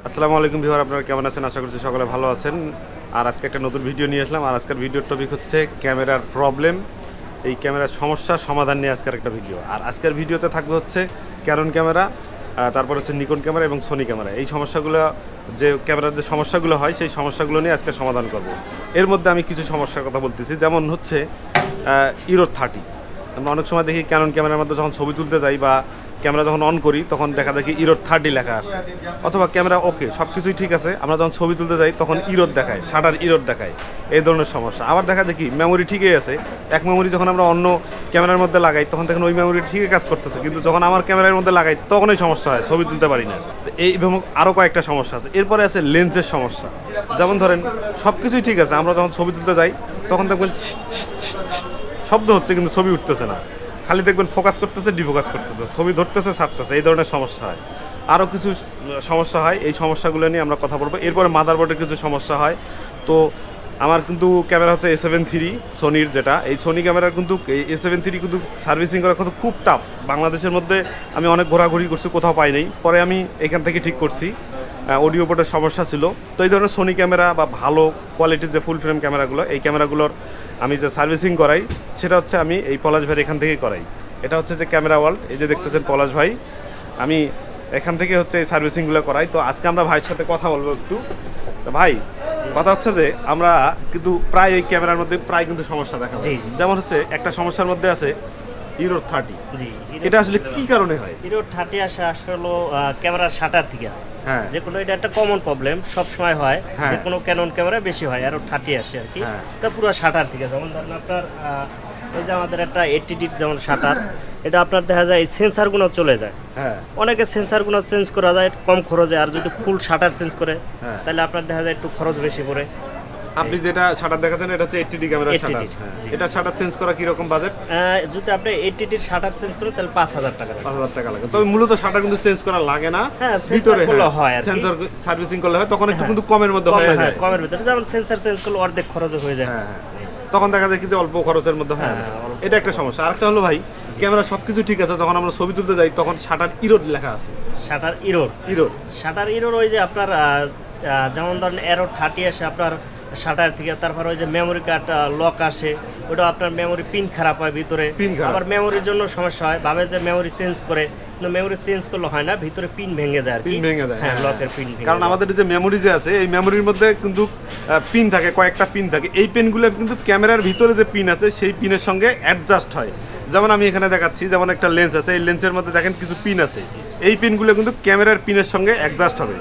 আসসালামু আলাইকুম ভিউয়ার, আপনারা কেমন আছেন? আশা করছি সকলে ভালো আছেন। আর আজকে একটা নতুন ভিডিও নিয়ে আসলাম। আর আজকের ভিডিওর টপিক হচ্ছে ক্যামেরার প্রবলেম, এই ক্যামেরার সমস্যার সমাধান নিয়ে আজকের একটা ভিডিও। আর আজকের ভিডিওতে থাকবে হচ্ছে ক্যানন ক্যামেরা, তারপর হচ্ছে নিকন ক্যামেরা এবং সোনি ক্যামেরা। এই সমস্যাগুলো, যে ক্যামেরার যে সমস্যাগুলো হয় সেই সমস্যাগুলো নিয়ে আজকে সমাধান করব। এর মধ্যে আমি কিছু সমস্যার কথা বলতেছি, যেমন হচ্ছে ইরোর 30। আমরা অনেক সময় দেখি ক্যানন ক্যামেরার মধ্যে যখন ছবি তুলতে যাই বা ক্যামেরা যখন অন করি তখন দেখা দেখি ইরোর 30 লেখা আসে, অথবা ক্যামেরা ওকে সব কিছুই ঠিক আছে, আমরা যখন ছবি তুলতে যাই তখন ইরোর দেখায়, শাটার ইরোর দেখায়। এই ধরনের সমস্যা। আবার দেখা দেখি মেমোরি ঠিকই আছে, এক মেমোরি যখন আমরা অন্য ক্যামেরার মধ্যে লাগাই তখন দেখেন ওই মেমোরি ঠিকই কাজ করতেছে, কিন্তু যখন আমার ক্যামেরার মধ্যে লাগাই তখনই সমস্যা হয়, ছবি তুলতে পারি না। এইভাবে আরও কয়েকটা সমস্যা আছে। এরপরে আছে লেন্সের সমস্যা। যেমন ধরেন সব কিছুই ঠিক আছে, আমরা যখন ছবি তুলতে যাই তখন দেখবেন শব্দ হচ্ছে কিন্তু ছবি উঠতেছে না, খালি দেখবেন ফোকাস করতেছে, ডিফোকাস করতেছে, ছবি ধরতেছে, ছাড়তেছে। এই ধরনের সমস্যা হয়। আরও কিছু সমস্যা হয়, এই সমস্যাগুলো নিয়ে আমরা কথা বলবো। এরপরে মাদারবোর্ডের কিছু সমস্যা হয়। তো আমার কিন্তু ক্যামেরা হচ্ছে A7 III সোনির, যেটা এই সোনি ক্যামেরার কিন্তু এই A7 III কিন্তু সার্ভিসিং করা কিন্তু খুব টাফ। বাংলাদেশের মধ্যে আমি অনেক ঘোরাঘুরি করছি, কোথাও পাই নাই, পরে আমি এখান থেকে ঠিক করছি। অডিও পোর্টের সমস্যা ছিল। তো এই ধরনের সোনি ক্যামেরা বা ভালো কোয়ালিটির যে ফুল ফ্রেম ক্যামেরাগুলো, এই ক্যামেরাগুলোর আমি যে সার্ভিসিং করাই সেটা হচ্ছে আমি এই পলাশ ভাইয়ের এখান থেকেই করাই। এটা হচ্ছে যে ক্যামেরা ওয়ার্ল্ড, এই যে দেখতেছেন পলাশ ভাই, আমি এখান থেকে হচ্ছে এই সার্ভিসিংগুলো করাই। তো আজকে আমরা ভাইয়ের সাথে কথা বলবো একটু। তো ভাই, কথা হচ্ছে যে আমরা কিন্তু প্রায় এই ক্যামেরার মধ্যে প্রায় কিন্তু সমস্যা দেখা যায়। যেমন হচ্ছে একটা সমস্যার মধ্যে আছে ইরোর 30। জি, এটা আসলে কি কারণে হয়? ইরোর 30 আসলে ক্যামেরার শাটার থেকে হয়। হ্যাঁ, যে কোনো, এটা একটা কমন প্রবলেম, সব সময় হয়। হ্যাঁ। যে কোনো ক্যানন ক্যামেরা বেশি হয় আর 30 আসে আর কি। হ্যাঁ। এটা পুরো শাটার থেকে। যেমন ধরেন আপনার এই যে আমাদের একটা 80D যেমন শাটার, এটা আপনার দেখা যায় এই সেন্সারগুলো চলে যায়। হ্যাঁ, অনেকে সেন্সারগুলো চেঞ্জ করা যায় কম খরচে, আর যদি ফুল শাটার চেঞ্জ করে হ্যাঁ। তাহলে আপনার দেখা যায় একটু খরচ বেশি পড়ে। আপনি যেটা শাটার দেখাচ্ছেন এটা হচ্ছে 80D ক্যামেরার 80D, শাটার। জি। এটা শাটার চেঞ্জ করা কি রকম বাজেট? যদি আপনি 80Dর শাটার চেঞ্জ করেন তাহলে 5000 টাকা লাগে। 5000 টাকা লাগে। তবে মূলত শাটার কিন্তু চেঞ্জ করা লাগে না, হ্যাঁ, ভিতরে সেন্সরগুলো হয় আর কি। সেন্সর সার্ভিসিং করলে হয়, তখন একটু কিন্তু কমের মধ্যে হয়ে যায়। কমের ভিতরে, যেমন সেন্সর চেঞ্জ করলে অর্ধেক খরচ হয়ে যায়। হ্যাঁ, তখন দেখা যায় কি যে অল্প খরচের মধ্যে হয়। এটা একটা সমস্যা। আরেকটা হলো ভাই, ক্যামেরা সবকিছু ঠিক আছে, যখন আমরা ছবি তুলতে যাই তখন শাটার ইরোর লেখা আছে। Shutter error, error shutter error ওই যে আপনার যেমন ধরেন এরো 30 আসে আপনার শাটার থেকে, তারপর ওই যে মেমোরি কার্ড লক আসে, ওটা আপনার মেমোরি পিন খারাপ হয় ভিতরে। পিন খারাপ। আবার মেমোরির জন্য সমস্যা হয়, ভাবে যে মেমোরি চেঞ্জ করে, কিন্তু মেমোরি চেঞ্জ করলে হয় না, ভিতরে পিন ভেঙে যায় আর কি। পিন ভেঙে যায়, হ্যাঁ, হ্যাঁ, লকের পিন ভেঙে কারণ যায়। আমাদের যে মেমোরি যে আছে এই মেমোরির মধ্যে কিন্তু পিন থাকে, কয়েকটা পিন থাকে। এই পিনগুলো কিন্তু ক্যামেরার ভিতরে যে পিন আছে সেই পিনের সঙ্গে অ্যাডজাস্ট হয়। যেমন আমি এখানে দেখাচ্ছি, যেমন একটা লেন্স আছে, এই লেন্সের মধ্যে দেখেন কিছু পিন আছে, এই পিনগুলো কিন্তু ক্যামেরার পিনের সঙ্গে অ্যাডজাস্ট হবে।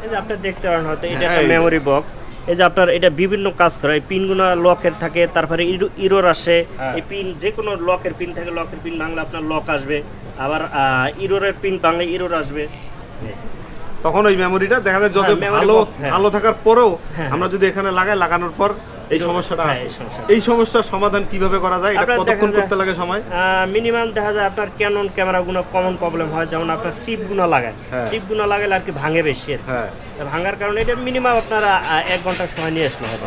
এই যে আপনি দেখতে পারেন হয়তো এটা হ্যাঁ, একটা এই যে। Memory box. এই যে আপনার এটা বিভিন্ন কাজ করে, এই পিনগুলো লকের থাকে, তারপরে ইরোর আসে। হ্যাঁ। এই পিন যে কোনো লকের পিন থাকে, লকের পিন ভাঙলে আপনার লক আসবে, আবার ইরোরের পিন ভাঙলে ইরোর আসবে। তখন ওই মেমোরিটা দেখা যায় যত হ্যাঁ, memory ভালো box, হ্যাঁ। ভালো থাকার পরেও হ্যাঁ, আমরা যদি এখানে লাগানোর পর এই সমস্যাটা হ্যাঁ, আসে। এই সমস্যা। এই সমস্যার সমাধান কিভাবে করা যায়? এটা আপনার কতক্ষণ দেখা যায়- করতে লাগে সময়? মিনিমাম দেখা যায় আপনার ক্যানন ক্যামেরাগুলো কমন প্রবলেম হয়, যেমন আপনার চিপগুলো লাগায়। হ্যাঁ। চিপগুলো লাগালে আর কি ভাঙে বেশি আর কি। হ্যাঁ, তা ভাঙার কারণে এটা মিনিমাম আপনারা 1 ঘন্টা সময় নিয়ে আসলে হবে।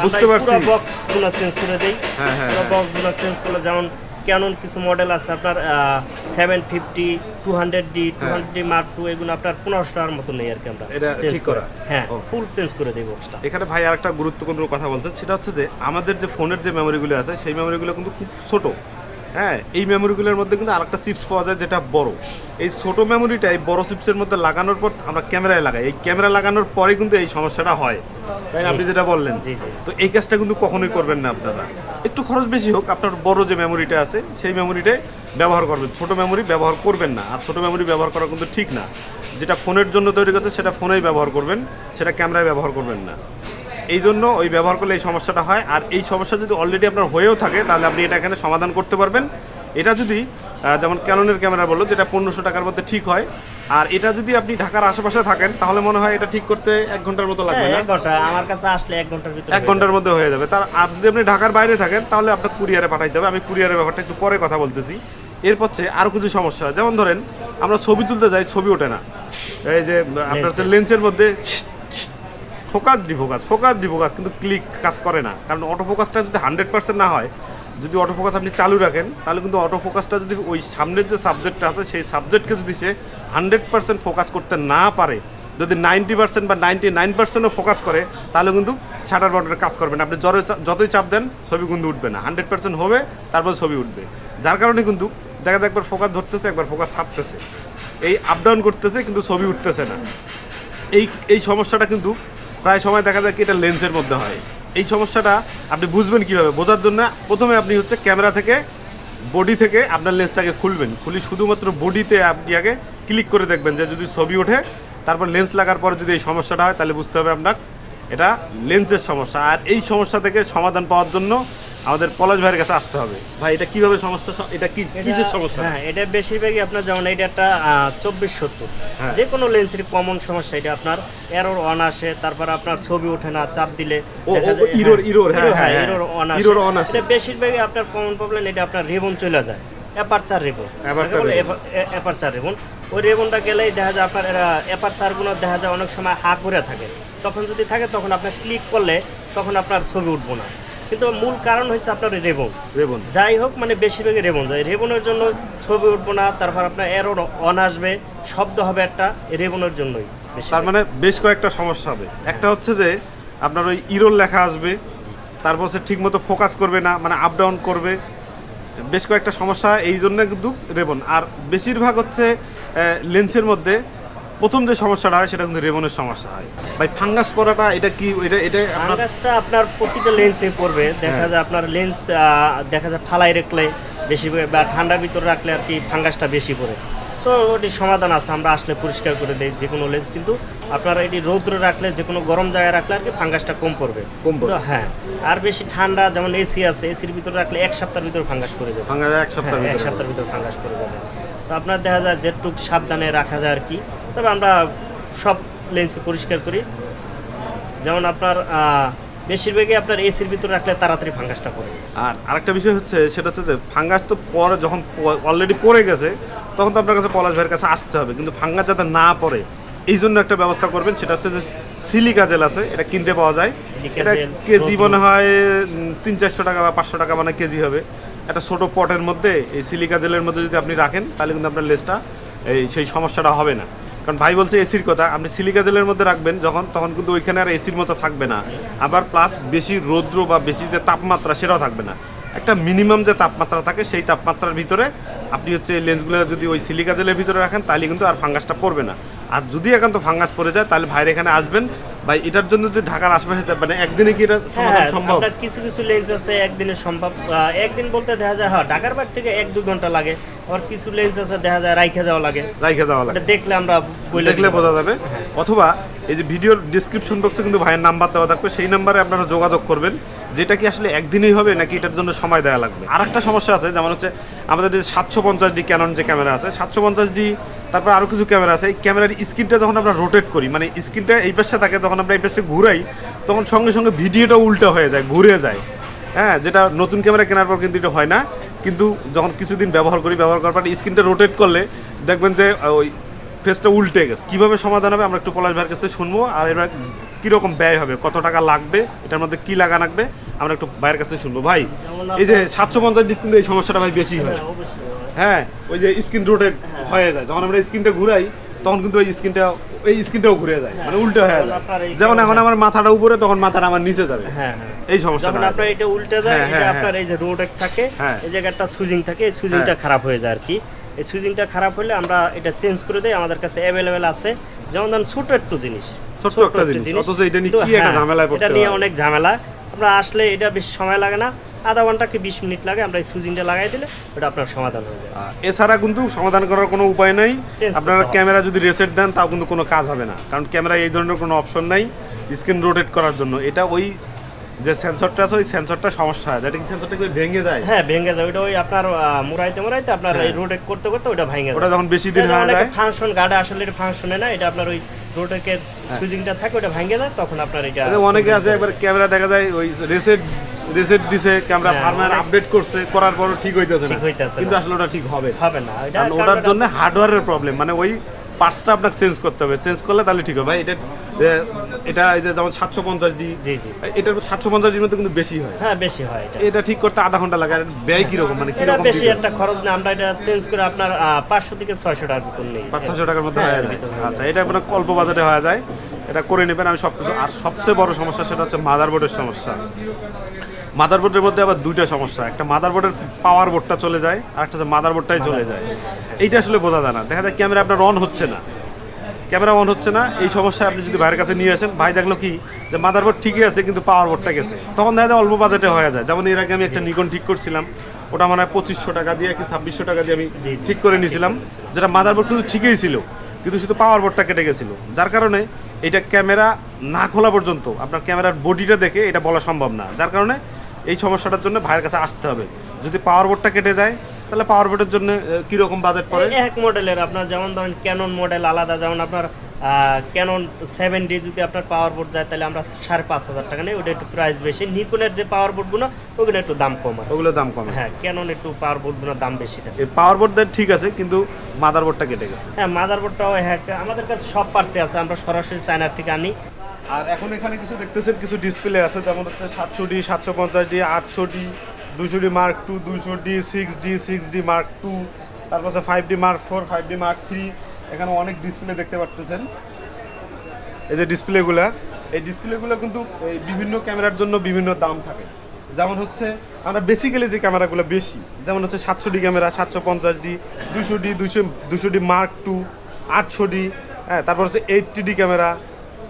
বুঝতে পারছি। পুরো বক্সগুলো চেঞ্জ করে দেই। হ্যাঁ, হ্যাঁ, পুরো বক্সগুলো চেঞ্জ করলে, যেমন ক্যানন কিছু মডেল আছে আপনার 750, 200D, 200D Mark II, এগুলো আপনার 1500 টাকার মতো নেই আর কি আমরা এটা চেঞ্জ ঠিক করা। করা? হ্যাঁ, ও। ফুল চেঞ্জ করে দেই বক্সটা। এখানে ভাই আরেকটা গুরুত্বপূর্ণ কথা বলতেন, সেটা হচ্ছে যে আমাদের যে ফোনের যে মেমোরিগুলো আছে সেই মেমোরিগুলো কিন্তু খুব ছোট। হ্যাঁ, এই মেমোরিগুলোর মধ্যে কিন্তু আরেকটা চিপস পাওয়া যায় যেটা বড়। এই ছোট মেমোরিটা এই বড় চিপসের মধ্যে লাগানোর পর আমরা ক্যামেরায় লাগাই, এই ক্যামেরা লাগানোর পরে কিন্তু এই সমস্যাটা হয়। তাই না? আপনি যেটা বললেন। জি, জি। তো এই কাজটা কিন্তু কখনোই করবেন না আপনারা। একটু খরচ বেশি হোক, আপনার বড় যে মেমোরিটা আছে সেই মেমোরিটাই ব্যবহার করবেন, ছোট মেমোরি ব্যবহার করবেন না। আর ছোট মেমোরি ব্যবহার করা কিন্তু ঠিক না। যেটা ফোনের জন্য তৈরি করছে সেটা ফোনেই ব্যবহার করবেন, সেটা ক্যামেরায় ব্যবহার করবেন না। এই জন্য ওই ব্যবহার করলে এই সমস্যাটা হয়। আর এই সমস্যা যদি অলরেডি আপনার হয়েও থাকে তাহলে আপনি এটা এখানে সমাধান করতে পারবেন। এটা যদি যেমন ক্যাননের ক্যামেরা বললো যেটা 1500 টাকার মধ্যে ঠিক হয়, আর এটা যদি আপনি ঢাকার আশেপাশে থাকেন তাহলে মনে হয় এটা ঠিক করতে 1 ঘন্টার মতো লাগবে না? 1 ঘন্টা, আমার কাছে আসলে 1 ঘন্টার ভিতরে 1 ঘন্টার মধ্যে হয়ে যাবে। তার আর যদি আপনি ঢাকার বাইরে থাকেন তাহলে আপনার কুরিয়ারে পাঠাইতে হবে। আমি কুরিয়ারের ব্যাপারটা একটু পরে কথা বলতেছি। এরপর আরও কিছু সমস্যা, যেমন ধরেন আমরা ছবি তুলতে যাই, ছবি ওঠে না। এই যে আপনার লেন্সের মধ্যে ফোকাস ডিফোকাস কিন্তু ক্লিক কাজ করে না, কারণ অটো ফোকাসটা যদি 100% না হয়, যদি অটো ফোকাস আপনি চালু রাখেন তাহলে কিন্তু অটো ফোকাসটা যদি ওই সামনের যে সাবজেক্টটা আছে সেই সাবজেক্টকে যদি সে 100% ফোকাস করতে না পারে যদি 90% বা 99%ও ফোকাস করে তাহলে কিন্তু শাটার বাটনের কাজ করবে না। আপনি যতই চাপ দেন ছবি কিন্তু উঠবে না, 100% হবে তারপর ছবি উঠবে। যার কারণে কিন্তু দেখা যায় একবার ফোকাস ধরতেছে, একবার ফোকাস ছাড়তেছে, এই আপ ডাউন করতেছে কিন্তু ছবি উঠতেছে না। এই সমস্যাটা কিন্তু প্রায় সময় দেখা যায় কি এটা লেন্সের মধ্যে হয়। এই সমস্যাটা আপনি বুঝবেন কীভাবে? বোঝার জন্য প্রথমে আপনি হচ্ছে ক্যামেরা থেকে বডি থেকে আপনার লেন্সটাকে খুলবেন, খুলি শুধুমাত্র বডিতে আপনি আগে ক্লিক করে দেখবেন যে যদি ছবি ওঠে, তারপর লেন্স লাগার পরে যদি এই সমস্যাটা হয় তাহলে বুঝতে হবে আপনার এটা লেন্সের সমস্যা। আর এই সমস্যা থেকে সমাধান পাওয়ার জন্য আমাদের পলাশ ভাইয়ের কাছে আসতে হবে। ভাই এটা কিভাবে সমস্যা, এটা কিসের সমস্যা? হ্যাঁ, এটা বেশিরভাগই আপনার যেমন এটা একটা 2470 যে কোনো লেন্সের কমন সমস্যা। এটা আপনার এরর অন আসে, তারপর আপনার ছবি ওঠে না, চাপ দিলে এরর অন আসে। এটা বেশিরভাগই আপনার কমন প্রবলেম। এটা আপনার রিবন চলে যায়, অ্যাপারচার রিবন। ওই রিবনটা গেলেই দেখা যায় আপনার অ্যাপারচারগুলো দেখা যায় অনেক সময় হা করে থাকে। তখন যদি থাকে তখন আপনার ক্লিক করলে তখন আপনার ছবি উঠবো না। কিন্তু মূল কারণ হচ্ছে আপনার রেবন যাই হোক, মানে বেশিরভাগই রেবন যায়। রেবনের জন্য ছবি উঠবো না, তারপর আপনার এরর অন আসবে, শব্দ হবে একটা, রেবনের জন্যই। তার মানে বেশ কয়েকটা সমস্যা হবে। একটা হচ্ছে যে আপনার ওই ইরোর লেখা আসবে, তারপর হচ্ছে ঠিকমতো ফোকাস করবে না, মানে আপ ডাউন করবে, বেশ কয়েকটা সমস্যা এই জন্য কিন্তু রেবন। আর বেশিরভাগ হচ্ছে লেন্সের মধ্যে প্রথম যে সমস্যাটা হয় সেটা কিন্তু রেবনের সমস্যা হয়। ভাই ফাঙ্গাস পড়াটা এটা কি? এটা ফাঙ্গাসটা আপনার প্রতিটা লেন্সে পড়বে। দেখা যায় আপনার লেন্স দেখা যায় ফালাই রাখলে বেশি, বা ঠান্ডার ভিতরে রাখলে আর কি ফাঙ্গাসটা বেশি পড়ে। তো ওটি সমাধান আছে, আমরা আসলে পরিষ্কার করে দেই যে কোনো লেন্স। কিন্তু আপনারা এটি রৌদ্রে রাখলে, যে কোনো গরম জায়গায় রাখলে আর কি ফাঙ্গাসটা কম পড়বে। হ্যাঁ, আর বেশি ঠান্ডা যেমন এসি আছে, এসির ভিতরে রাখলে 1 সপ্তাহের ভিতরে ফাঙ্গাস পড়ে যাবে। 1 সপ্তাহের ভিতরে ফাঙ্গাস পড়ে যাবে। তো আপনার দেখা যায় যেটুক সাবধানে রাখা যায় আর কি। তবে আমরা সব লেন্সই পরিষ্কার করি। যেমন আপনার বেশিরভাগই আপনার এসির ভিতরে রাখলে তাড়াতাড়ি ফাঙ্গাসটা পড়ে। আর আরেকটা বিষয় হচ্ছে সেটা হচ্ছে যে ফাঙ্গাস তো পরে যখন অলরেডি পড়ে গেছে তখন তো আপনার কাছে পলাশ ভাইয়ের কাছে আসতে হবে, কিন্তু ফাঙ্গাস যাতে না পড়ে এই জন্য একটা ব্যবস্থা করবেন। সেটা হচ্ছে যে সিলিকা জেল আছে, এটা কিনতে পাওয়া যায়। এটা কেজি মনে হয় 300-400 টাকা বা 500 টাকা মানে কেজি হবে। একটা ছোটো পটের মধ্যে এই সিলিকা জেলের মধ্যে যদি আপনি রাখেন তাহলে কিন্তু আপনার লেন্সটা সেই সমস্যাটা হবে না। কারণ ভাই বলছে এসির কথা, আপনি সিলিকা জেলের মধ্যে রাখবেন তখন কিন্তু ওইখানে আর এসির মতো থাকবে না। আবার প্লাস বেশি রৌদ্র বা বেশি যে তাপমাত্রা সেটাও থাকবে না। একটা মিনিমাম যে তাপমাত্রা থাকে সেই তাপমাত্রার ভিতরে আপনি হচ্ছে লেন্সগুলো যদি ওই সিলিকা জেলের ভিতরে রাখেন তাহলে কিন্তু আর ফাঙ্গাসটা পড়বে না। আর যদি একান্ত ফাঙ্গাস পড়ে যায় তাহলে ভাইয়ের এখানে আসবেন। ভাই এটার জন্য যে ঢাকার আশপাশে মানে একদিনে কি এটা সমাধান সম্ভব? কিছু লেন্স আছে একদিনে সম্ভব। একদিন বলতে দেখা যায় ঢাকার বাইরে থেকে 1-2 ঘন্টা লাগে। আবার কিছু লেন্স আছে দেখা যায় রাইখা যাওয়া লাগে। দেখলে আমরা দেখলে বোঝা যাবে। অথবা এই যে ভিডিওর ডিসক্রিপশন বক্সে কিন্তু ভাইয়ের নাম্বার দেওয়া থাকবে, সেই নাম্বারে আপনারা যোগাযোগ করবেন। যেটা কি আসলে একদিনেই হবে নাকি এটার জন্য সময় দেওয়া লাগবে। আর একটা সমস্যা আছে, যেমন হচ্ছে আমাদের যে 750D ক্যানন যে ক্যামেরা আছে, 750D, তারপর আরও কিছু ক্যামেরা আছে। এই ক্যামেরার স্ক্রিনটা যখন আমরা রোটেট করি, মানে স্ক্রিনটা এই পাশে থাকে, যখন আমরা এই পাশে ঘুরাই তখন সঙ্গে সঙ্গে ভিডিওটা উল্টা হয়ে যায়, ঘুরে যায়। হ্যাঁ, যেটা নতুন ক্যামেরা কেনার পর কিন্তু এটা হয় না। কিন্তু যখন কিছুদিন ব্যবহার করার পর স্ক্রিনটা রোটেট করলে দেখবেন যে ওই ফেসটা উল্টে গেছে। কীভাবে সমাধান হবে আমরা একটু পলাশ ভাইয়ের কাছ থেকে শুনবো। আর এবার কীরকম ব্যয় হবে, কত টাকা লাগবে, এটার মধ্যে কী লাগা লাগবে আমরা একটু ভাইয়ের কাছ থেকে শুনবো। ভাই এই যে 750 কিন্তু এই সমস্যাটা ভাই বেশি হয়। হ্যাঁ, ওই যে স্ক্রিন রোটেট হয়ে যায়, যখন আমরা স্ক্রিনটা ঘুরাই তখন কিন্তু এই স্ক্রিনটাও ঘুরে যায়, মানে উল্টো হয়ে যায়। যেমন এখন আমার মাথাটা উপরে, তখন মাথাটা আমার নিচে যাবে। এই সমস্যা যখন আপনার এটা উল্টে যায়, এটা আপনার এই যে রোটেট থাকে, এই জায়গায় একটা সুইজিং থাকে, এই সুইজিংটা খারাপ হয়ে যায় আর কি। এই সুইজিংটা খারাপ হলে আমরা এটা চেঞ্জ করে দেই, আমাদের কাছে অ্যাভেলেবেল আছে। যেমন ধরুন ছোট একটা জিনিস, অথচ এটা নিয়ে কি একটা ঝামেলা, এটা নিয়ে অনেক ঝামেলা। আমরা আসলে এটা বেশি সময় লাগে না, আধা ঘন্টা কি 20 মিনিট লাগে। আমরা এই সুইজিংটা লাগাই দিলে ওটা আপনার সমাধান হয়ে যায়। এছাড়া কিন্তু সমাধান করার কোনো উপায় নাই। আপনারা ক্যামেরা যদি রিসেট দেন তাও কিন্তু কোনো কাজ হবে না, কারণ ক্যামেরা এই ধরনের কোনো অপশন নাই স্ক্রিন রোটেট করার জন্য। এটা ওই যে সেন্সরটা আছে, ওই সেন্সরটা সমস্যা হয়, যেটা কি সেন্সরটা কি ভেঙে যায়। হ্যাঁ, ভেঙে যায়। ওটা ওই আপনার মুরাইতে আপনার এই রোটেট করতে ওটা ভেঙে যায়। ওটা যখন বেশি দিন হয়ে যায়, ফাংশন গার্ডে আসলে এটা ফাংশনে না, এটা আপনার ওই রোটেটের সুইজিংটা থাকে, ওটা ভেঙে যায়, তখন আপনার এটা। অনেকে আছে একবার ক্যামেরা দেখা যায় ওই রিসেট দিছে, ক্যামেরা ফার্মওয়্যার আপডেট করছে, করার পরও ঠিক হইতেছে না, কিন্তু আসলে ওটা ঠিক হবে না। কারণ ওটার জন্য হার্ডওয়্যারের প্রবলেম, মানে ওই পার্টসটা আপনাকে চেঞ্জ করতে হবে। চেঞ্জ করলে তাহলে ঠিক হবে। ভাই এটা যে এটা এই যে যেমন 750D, জি জি, এটা 750Dর মধ্যে কিন্তু বেশি হয়। হ্যাঁ বেশি হয় এটা। এটা ঠিক করতে আধা ঘন্টা লাগে। আর ব্যয় কিরকম, মানে এটা কিরকম বেশি একটা খরচ না, আমরা এটা চেঞ্জ করে আপনার 500 থেকে 600 টাকার ভিতর নেই, 500 টাকার মধ্যে হ্যাঁ, হয়ে এর যায়। ভিতর হয়ে আচ্ছা, এটা মানে অল্প বাজেটে হয়ে যায়, এটা করে নেবেন। আমি সব কিছু, আর সবচেয়ে বড় সমস্যা সেটা হচ্ছে মাদারবোর্ডের সমস্যা। মাদারবোর্ডের মধ্যে আবার দুইটা সমস্যা, একটা মাদারবোর্ডের পাওয়ার বোর্ডটা চলে যায়, আর একটা হচ্ছে মাদারবোর্ডটাই চলে যায়। এইটা আসলে বোঝা যায় না, দেখা যায় ক্যামেরা আপনার অন হচ্ছে না, ক্যামেরা অন হচ্ছে না। এই সমস্যায় আপনি যদি ভাইয়ের কাছে নিয়ে আসেন, ভাই দেখলো কি যে মাদারবোর্ড ঠিকই আছে কিন্তু পাওয়ার বোর্ডটা গেছে, তখন দেখা যায় অল্প বাজেটে হয়ে যায়। যেমন এর আগে আমি একটা নিকন ঠিক করছিলাম, ওটা মানে 2500 টাকা দিয়ে কি 2600 টাকা দিয়ে আমি ঠিক করে নিয়েছিলাম, যেটা মাদারবোর্ড কিন্তু ঠিকই ছিল, কিন্তু শুধু পাওয়ার বোর্ডটা কেটে গেছিলো। যার কারণে এটা ক্যামেরা না খোলা পর্যন্ত আপনার ক্যামেরার বডিটা দেখে এটা বলা সম্ভব না। যার কারণে এই সমস্যাটার জন্য ভাইয়ের কাছে আসতে হবে। যদি পাওয়ার বোর্ডটা কেটে যায় তাহলে পাওয়ার বোর্ডের জন্য কীরকম বাজেট পড়ে? এক মডেলের আপনার যেমন ধরেন ক্যানন মডেল আলাদা, যেমন আপনার ক্যানন 7D যদি আপনার পাওয়ার বোর্ড যায় তাহলে আমরা 5,500 টাকা নেই, ওটা একটু প্রাইস বেশি। নিকনের যে পাওয়ার বোর্ডগুলো ওগুলো একটু দাম কম, ওগুলো দাম কম। হ্যাঁ, ক্যানন একটু পাওয়ার বোর্ডগুলোর দাম বেশি থাকে। এই পাওয়ার বোর্ডটা ঠিক আছে কিন্তু মাদারবোর্ডটা কেটে গেছে। হ্যাঁ, মাদারবোর্ডটাও হ্যাঁ আমাদের কাছে সব পার্টসই আছে, আমরা সরাসরি চায়নার থেকে আনি। আর এখন এখানে কিছু দেখতেছেন, কিছু ডিসপ্লে আছে, যেমন হচ্ছে 700D, 750D, 800D, 200D Mark II, 200D, 6D, 6D Mark II, তারপর 5D Mark IV, 5D Mark III। এখানে অনেক ডিসপ্লে দেখতে পাচ্ছেন। এই যে ডিসপ্লেগুলো, এই ডিসপ্লেগুলো কিন্তু এই বিভিন্ন ক্যামেরার জন্য বিভিন্ন দাম থাকে। যেমন হচ্ছে আমরা বেসিক্যালি যে ক্যামেরাগুলো বেশি, যেমন হচ্ছে 700D camera, 750D, 200D, 200D Mark II, 800D, হ্যাঁ, তারপর হচ্ছে 80D ক্যামেরা।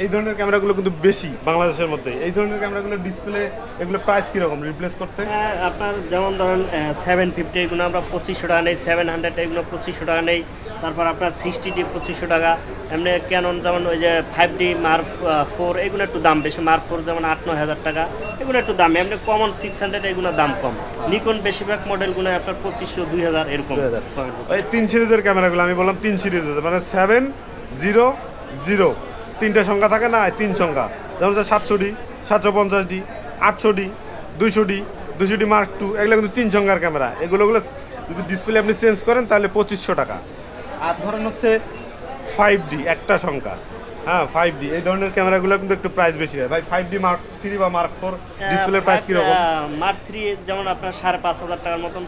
এই ধরনের ক্যামেরাগুলো কিন্তু বেশি বাংলাদেশের মধ্যে। এই ধরনের ক্যামেরাগুলোর ডিসপ্লে এগুলো প্রাইস কীরকম রিপ্লেস করতে? হ্যাঁ, আপনার যেমন ধরেন 750 এগুলো আমরা 2500 টাকা নেই, 700 এগুলো 2500 টাকা নেই, তারপর আপনার 60D 2500 টাকা। এমনি ক্যানন যেমন ওই যে 5D Mark IV এগুলো একটু দাম বেশি, Mark IV যেমন 8-9 হাজার টাকা, এগুলো একটু দাম। এমনি কমন 600 এগুলো দাম কম। নিকন বেশিরভাগ মডেলগুলো আপনার 2500, 2000 এরকম। ওই 3 সিরিজের ক্যামেরাগুলো আমি বললাম 3 সিরিজের, মানে 700, তিনটা সংখ্যা থাকে না, 3 সংখ্যা, যেমন 700D, 750D, 800D, 200D Mark II, এগুলো কিন্তু 3 সংখ্যার ক্যামেরা। এগুলো যদি ডিসপ্লে আপনি চেঞ্জ করেন তাহলে 2500 টাকা। আর ধরেন হচ্ছে 5D একটা সংখ্যা, হ্যাঁ 5D, এই ধরনের ক্যামেরাগুলো কিন্তু একটু প্রাইস বেশি হয় ভাই। 5D Mark III বা Mark IV ডিসপ্লের প্রাইস কীরকম? Mark III যেমন আপনার 5,500 টাকার মতন,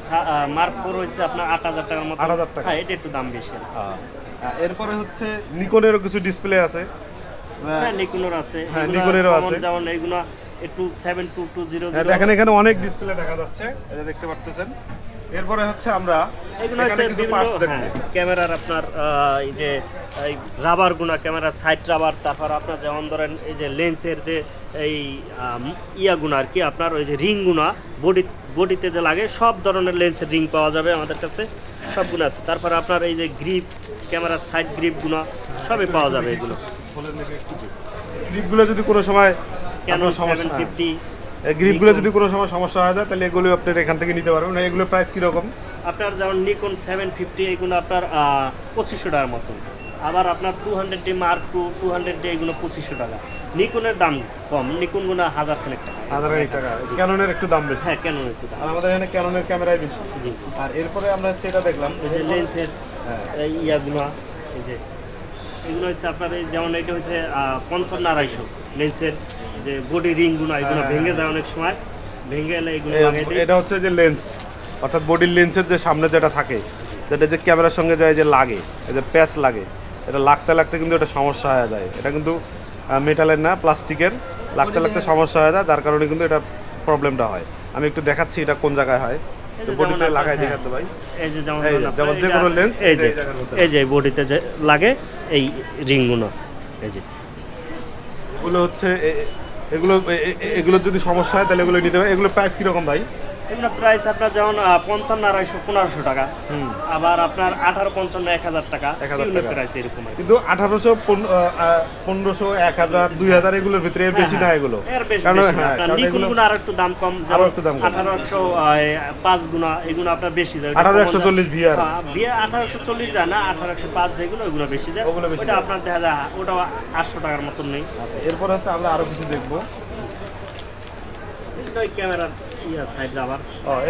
Mark IV হচ্ছে আপনার 8,000 টাকার মতন। 8,000 টাকা, হ্যাঁ, এটা একটু দাম বেশি। এরপরে হচ্ছে নিকনেরও কিছু ডিসপ্লে আছে। হ্যাঁ, নিকনের আছে, হ্যাঁ নিকনেরও আছে, যেমন এইগুলো একটু 7220। দেখেন এখানে অনেক ডিসপ্লে দেখা যাচ্ছে, এটা দেখতে পাচ্ছেন। এরপরে হচ্ছে আমরা এগুলো হচ্ছে ক্যামেরার আপনার এই যে রাবার গুনা, ক্যামেরার সাইড রাবার, তারপর আপনার যেমন ধরেন এই যে লেন্সের যে এই ইয়াগুনা আর কি, আপনার ওই যে রিং গুনা বডিতে যে লাগে, সব ধরনের লেন্সের রিং পাওয়া যাবে আমাদের কাছে, সবগুলো আছে। তারপর আপনার এই যে গ্রিপ, ক্যামেরার সাইড গ্রিপ গুনা সবই পাওয়া যাবে। এগুলো গ্রিপগুলো যদি কোনো সময় Canon 750, গ্রিপগুলো যদি কোনো সময় সমস্যা হয়ে যায় তাহলে এগুলো আপনার এখান থেকে নিতে পারবেন। এগুলো প্রাইস কীরকম? আপনার যেমন নিকন 750 এগুলো আপনার 2500 টাকার মতন। আবার আপনার 200D Mark II, 200D এগুলো 2500 টাকা। নিকনের দাম কম, নিকনগুলো 1000 খানিক টাকা। 1000 টাকা। ক্যাননের একটু দাম বেশি। হ্যাঁ, ক্যাননের একটু দাম। আর আমাদের এখানে ক্যাননের ক্যামেরাই বেশি। জি। আর এরপরে আমরা হচ্ছে এটা দেখলাম, এই যে লেন্সের ইয়াগুলো, এই যে এগুলো হচ্ছে আপনার এই যেমন এটা হচ্ছে 55-250 লেন্সের যে বডি রিংগুলো, এগুলো ভেঙে যায় অনেক সময়, ভেঙে গেলে এগুলো লাগাই দিই। এটা হচ্ছে যে লেন্স, অর্থাৎ বডির লেন্সের যে সামনে যেটা থাকে, যেটা যে ক্যামেরার সঙ্গে যায় যে লাগে, এই যে প্যাচ লাগে, এটা লাগতে লাগতে কিন্তু এটা সমস্যা হয়ে যায়। এটা কিন্তু মেটালের না, প্লাস্টিকের, লাগতে লাগতে সমস্যা হয়ে যায়, যার কারণে কিন্তু এটা প্রবলেমটা হয়। আমি একটু দেখাচ্ছি এটা কোন জায়গায় হয়, বডিতে লাগাই দেখাতে ভাই। এই যে যেমন যে কোনো লেন্স, এই যে বডিতে যে লাগে এই রিংগুলো, এই যে এগুলো হচ্ছে এগুলো যদি সমস্যা হয় তাহলে এগুলো নিতে হবে। এগুলো প্রাইস কীরকম ভাই? এগুলো প্রাইস আপনার যেমন 55-250-1500 টাকা, আবার আপনার 18-55-1000 টাকা, প্রাইস এরকম। কিন্তু 1800, 1500, 1000, 2000 এগুলোর ভিতরে এর বেশি না এগুলো। নিকনগুলো আর একটু দাম কম, যেমন 1805 গুণা এগুলো আপনার বেশি যায়। 1840 ভিআর, 1840 যায় না, 1805 যেগুলো ওগুলো বেশি যায়। ওটা আপনার দেখা যায় ওটা 800 টাকার মতন নেই। এরপর হচ্ছে আমরা আরো কিছু দেখবো। ক্যামেরার সাইড রাবার,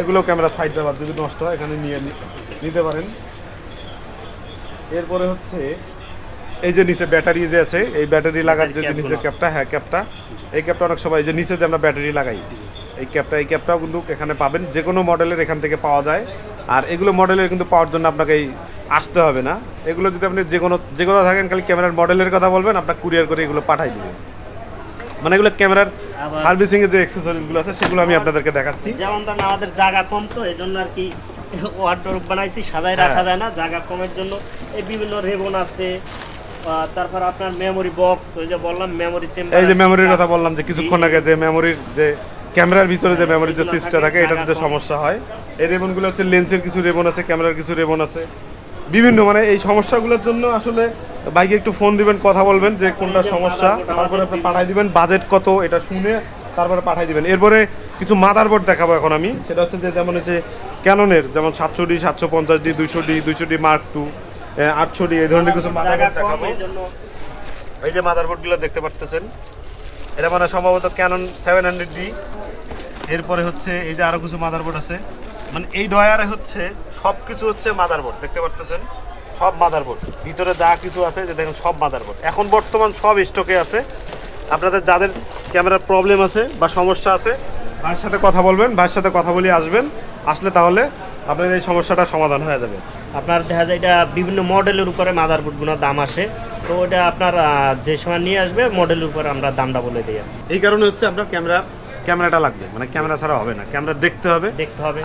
এগুলো ক্যামেরা সাইড রাবার যদি নষ্ট হয় এখানে নিতে পারেন। এরপরে হচ্ছে এই যে নিচে ব্যাটারি যে আছে, এই ব্যাটারি লাগার যে ক্যাপগুলো। নিচের ক্যাপটা, হ্যাঁ ক্যাপটা, এই ক্যাপটা অনেক সময় এই যে নিচে যে আমরা ব্যাটারি লাগাই, এই ক্যাপটাও কিন্তু এখানে পাবেন, যে কোনো মডেলের এখান থেকে পাওয়া যায়। আর এগুলো মডেলের কিন্তু পাওয়ার জন্য আপনাকে এই আসতে হবে না, এগুলো যদি আপনি যে কোনো থাকেন খালি ক্যামেরার মডেলের কথা বলবেন, আপনার কুরিয়ার করে এগুলো পাঠাই দিবেন। মানে এগুলো ক্যামেরার সার্ভিসিং এর যে অ্যাক্সেসরিজগুলো আছে সেগুলো আমি আপনাদেরকে দেখাচ্ছি। যেমন ধরেন আমাদের জায়গা কম, তো এই জন্য আর কি ওয়ার্ডরোব বানাইছি, সাজায় রাখা যায় না, জায়গা কমের জন্য এই বিভিন্ন রেবন আছে। তারপর আপনার মেমোরি বক্স, ওই যে বললাম মেমোরি চেম্বার, এই যে মেমোরির কথা বললাম যে কিছুক্ষণ আগে, যে মেমোরির যে ক্যামেরার ভিতরে যে মেমোরির যে সিস্টেমটা থাকে, এটার যে সমস্যা হয়, এই রেবনগুলো হচ্ছে লেন্সের কিছু রেবন আছে, ক্যামেরার কিছু রেবন আছে, বিভিন্ন মানে এই সমস্যাগুলোর জন্য আসলে বাইকে একটু ফোন দিবেন, কথা বলবেন যে কোনটা সমস্যা, তারপরে আপনি পাঠাই দিবেন, বাজেট কত এটা শুনে তারপরে পাঠাই দিবেন। এরপরে কিছু মাদারবোর্ড দেখাবো এখন আমি, সেটা হচ্ছে যে যেমন হচ্ছে ক্যাননের, যেমন 700D, 750D, 200D, 200D Mark II, 800D, এই ধরনের কিছু মাদারবোর্ড দেখাবো। এই যে মাদারবোর্ডগুলো দেখতে পারতেছেন, এটা মানে সম্ভবত ক্যানন 700D। এরপরে হচ্ছে এই যে আরো কিছু মাদারবোর্ড আছে, মানে এই ডয়ারে হচ্ছে সব কিছু হচ্ছে মাদারবোর্ড, দেখতে পারতেছেন সব মাদারবোর্ড, ভিতরে যা কিছু আছে যে দেখেন সব মাদারবোর্ড এখন বর্তমান সব স্টকে আছে। আপনাদের যাদের ক্যামেরার প্রবলেম আছে বা সমস্যা আছে, ভাইয়ের সাথে কথা বলবেন, ভাইয়ের সাথে কথা বলে আসবেন, আসলে তাহলে আপনার এই সমস্যাটা সমাধান হয়ে যাবে। আপনার দেখা যায় এটা বিভিন্ন মডেলের উপরে মাদারবোর্ডগুলোর দাম আসে, তো ওটা আপনার যে সময় নিয়ে আসবে মডেলের উপরে আমরা দামটা বলে দিই। এই কারণে হচ্ছে আপনার ক্যামেরাটা লাগবে, মানে ক্যামেরা ছাড়া হবে না, ক্যামেরা দেখতে হবে।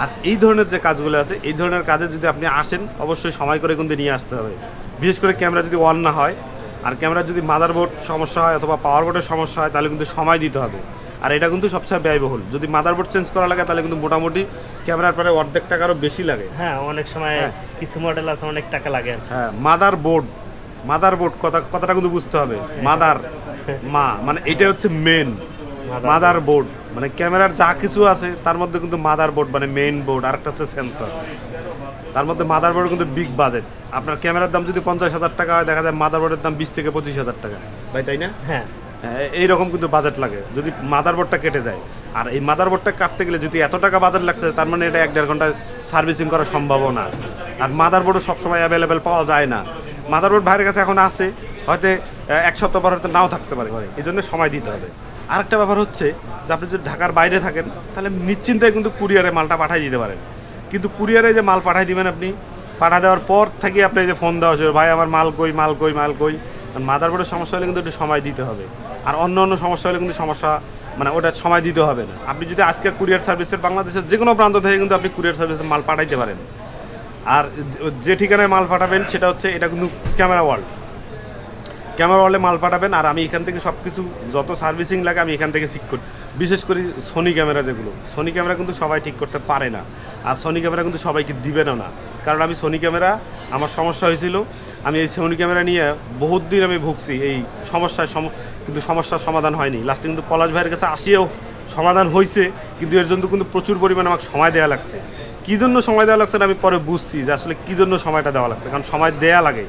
আর এই ধরনের যে কাজগুলো আছে, এই ধরনের কাজে যদি আপনি আসেন অবশ্যই সময় করে কিন্তু নিয়ে আসতে হবে। বিশেষ করে ক্যামেরা যদি অন না হয়, আর ক্যামেরার যদি মাদারবোর্ড সমস্যা হয় অথবা পাওয়ার বোর্ডের সমস্যা হয়, তাহলে কিন্তু সময় দিতে হবে। আর এটা কিন্তু সবচেয়ে ব্যয়বহুল, যদি মাদারবোর্ড চেঞ্জ করা লাগে তাহলে কিন্তু মোটামুটি ক্যামেরার পরে অর্ধেক টাকারও বেশি লাগে। হ্যাঁ, অনেক সময় কিছু মডেল আছে অনেক টাকা লাগে। হ্যাঁ, মাদারবোর্ড কথাটা কিন্তু বুঝতে হবে, মানে এটা হচ্ছে মেন মাদারবোর্ড, মানে ক্যামেরার যা কিছু আছে তার মধ্যে কিন্তু মাদারবোর্ড মানে মেইন বোর্ড, আর একটা হচ্ছে সেন্সর। তার মধ্যে মাদারবোর্ড কিন্তু বিগ বাজেট। আপনার ক্যামেরার দাম যদি 50,000 টাকা হয়, দেখা যায় মাদারবোর্ডের দাম 20 থেকে 25,000 টাকা, ভাই তাই না? হ্যাঁ, এইরকম কিন্তু বাজেট লাগে যদি মাদারবোর্ডটা কেটে যায়। আর এই মাদারবোর্ডটা কাটতে গেলে যদি এত টাকা বাজেট লাগছে, তার মানে এটা 1-1.5 ঘন্টা সার্ভিসিং করা সম্ভব না। আর মাদারবোর্ডও সবসময় অ্যাভেলেবেল পাওয়া যায় না। মাদারবোর্ড ভাইয়ের কাছে এখন আছে, হয়তো 1 সপ্তাহ পর হয়তো নাও থাকতে পারে, এই জন্য সময় দিতে হবে। আরেকটা ব্যাপার হচ্ছে যে আপনি যদি ঢাকার বাইরে থাকেন, তাহলে নিশ্চিন্তায় কিন্তু কুরিয়ারে মালটা পাঠিয়ে দিতে পারেন। কিন্তু কুরিয়ারে যে মাল পাঠিয়ে দিবেন, আপনি পাঠা দেওয়ার পর থেকে আপনি যে ফোন দেওয়া হচ্ছে, ভাই আমার মাল কই। মাদারবোর্ডের সমস্যা হলে কিন্তু একটু সময় দিতে হবে। আর অন্য সমস্যা হলে কিন্তু সমস্যা মানে ওটা সময় দিতে হবে না। আপনি যদি আজকে কুরিয়ার সার্ভিসের বাংলাদেশের যে কোনো প্রান্ত থেকে কিন্তু আপনি কুরিয়ার সার্ভিসের মাল পাঠাইতে পারেন। আর যে ঠিকানায় মাল পাঠাবেন সেটা হচ্ছে, এটা কিন্তু ক্যামেরা ওয়ার্ল্ডে মাল পাঠাবেন। আর আমি এখান থেকে সব কিছু যত সার্ভিসিং লাগে আমি এখান থেকে ঠিক করি। বিশেষ করে সোনি ক্যামেরা, সোনি ক্যামেরা কিন্তু সবাই ঠিক করতে পারে না, আর সোনি ক্যামেরা কিন্তু সবাইকে দিবেনও না। কারণ আমি সোনি ক্যামেরা, আমার সমস্যা হয়েছিল, আমি এই সোনি ক্যামেরা নিয়ে বহুত দিন আমি ভুগছি এই কিন্তু সমস্যার সমাধান হয়নি। লাস্টে কিন্তু পলাশ ভাইয়ের কাছে আসিয়েও সমাধান হয়েছে, কিন্তু এর জন্য কিন্তু প্রচুর পরিমাণে আমাকে সময় দেওয়া লাগছে। কী জন্য সময় দেওয়া লাগছে আমি পরে বুঝছি যে আসলে কী জন্য সময়টা দেওয়া লাগছে। কারণ সময় দেওয়া লাগে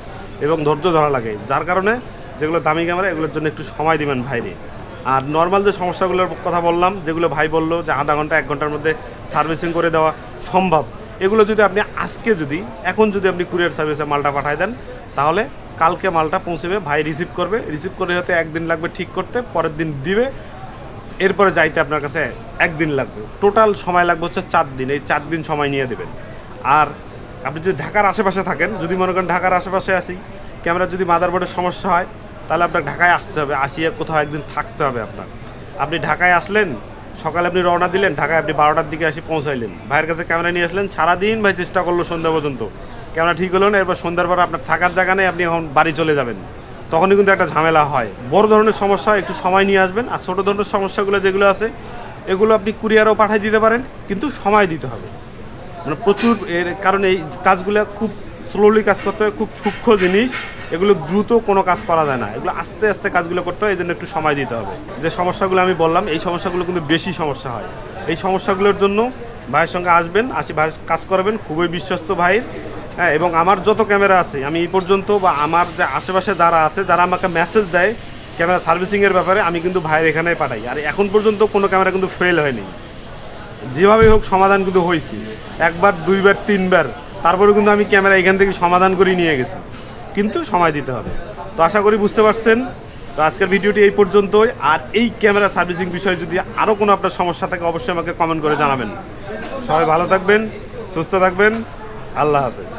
এবং ধৈর্য ধরা লাগে, যার কারণে যেগুলো দামি ক্যামেরা এগুলোর জন্য একটু সময় দিবেন ভাইরে। আর নর্মাল যে সমস্যাগুলোর কথা বললাম, যেগুলো ভাই বললো যে আধা ঘন্টা 1 ঘন্টার মধ্যে সার্ভিসিং করে দেওয়া সম্ভব, এগুলো যদি আপনি এখন যদি আপনি কুরিয়ার সার্ভিসে মালটা পাঠায় দেন, তাহলে কালকে মালটা পৌঁছবে, ভাই রিসিভ করে হয়তো 1 দিন লাগবে ঠিক করতে, পরের দিন দিবে, এরপরে যাইতে আপনার কাছে 1 দিন লাগবে। টোটাল সময় লাগবে হচ্ছে 4 দিন। এই 4 দিন সময় নিয়ে দেবেন। আর আপনি যদি ঢাকার আশেপাশে থাকেন, যদি মনে করেন ঢাকার আশেপাশে আসি, ক্যামেরা যদি মাদারবোর্ডের সমস্যা হয়, তাহলে আপনার ঢাকায় আসতে হবে, আসিয়ে কোথাও একদিন থাকতে হবে আপনার। আপনি ঢাকায় আসলেন, সকালে আপনি রওনা দিলেন, ঢাকায় আপনি 12টার দিকে এসে পৌঁছাইলেন, ভাইয়ের কাছে ক্যামেরা নিয়ে আসলেন, সারাদিন ভাই চেষ্টা করলো সন্ধ্যা পর্যন্ত, ক্যামেরা ঠিক হলো না। এরপর সন্ধ্যার পর আপনার থাকার জায়গা নেই, আপনি এখন বাড়ি চলে যাবেন, তখনই কিন্তু একটা ঝামেলা হয়। বড় ধরনের সমস্যা একটু সময় নিয়ে আসবেন। আর ছোটো ধরনের সমস্যাগুলো যেগুলো আছে, এগুলো আপনি কুরিয়ারও পাঠিয়ে দিতে পারেন, কিন্তু সময় দিতে হবে। মানে প্রচুর, এর কারণে এই কাজগুলো খুব স্লোলি কাজ করতে হয়, খুব সূক্ষ্ম জিনিস, এগুলো দ্রুত কোনো কাজ করা যায় না, এগুলো আস্তে আস্তে কাজগুলো করতে হয়, এই জন্য একটু সময় দিতে হবে। যে সমস্যাগুলো আমি বললাম, এই সমস্যাগুলো কিন্তু বেশি সমস্যা হয়। এই সমস্যাগুলোর জন্য ভাইয়ের সঙ্গে আসবেন, ভাই কাজ করবেন, খুবই বিশ্বস্ত ভাই। হ্যাঁ, এবং আমার যত ক্যামেরা আছে আমি এই পর্যন্ত, বা আমার যে আশেপাশে যারা আছে, যারা আমাকে মেসেজ দেয় ক্যামেরা সার্ভিসিংয়ের ব্যাপারে, আমি কিন্তু ভাইয়ের এখানে পাঠাই। আর এখন পর্যন্ত কোনো ক্যামেরা কিন্তু ফেল হয়নি, যেভাবেই হোক সমাধান কিন্তু হয়েছে, 1 বার 2 বার 3 বার, তারপরে কিন্তু আমি ক্যামেরা এখান থেকে সমাধান করে নিয়ে গেছি। কিন্তু সময় দিতে হবে। তো আশা করি বুঝতে পারছেন। তো আজকের ভিডিওটি এই পর্যন্তই। আর এই ক্যামেরা সার্ভিসিং বিষয়ে যদি আরও কোনো আপনার সমস্যা থাকে অবশ্যই আমাকে কমেন্ট করে জানাবেন। সবাই ভালো থাকবেন, সুস্থ থাকবেন, আল্লাহ হাফেজ।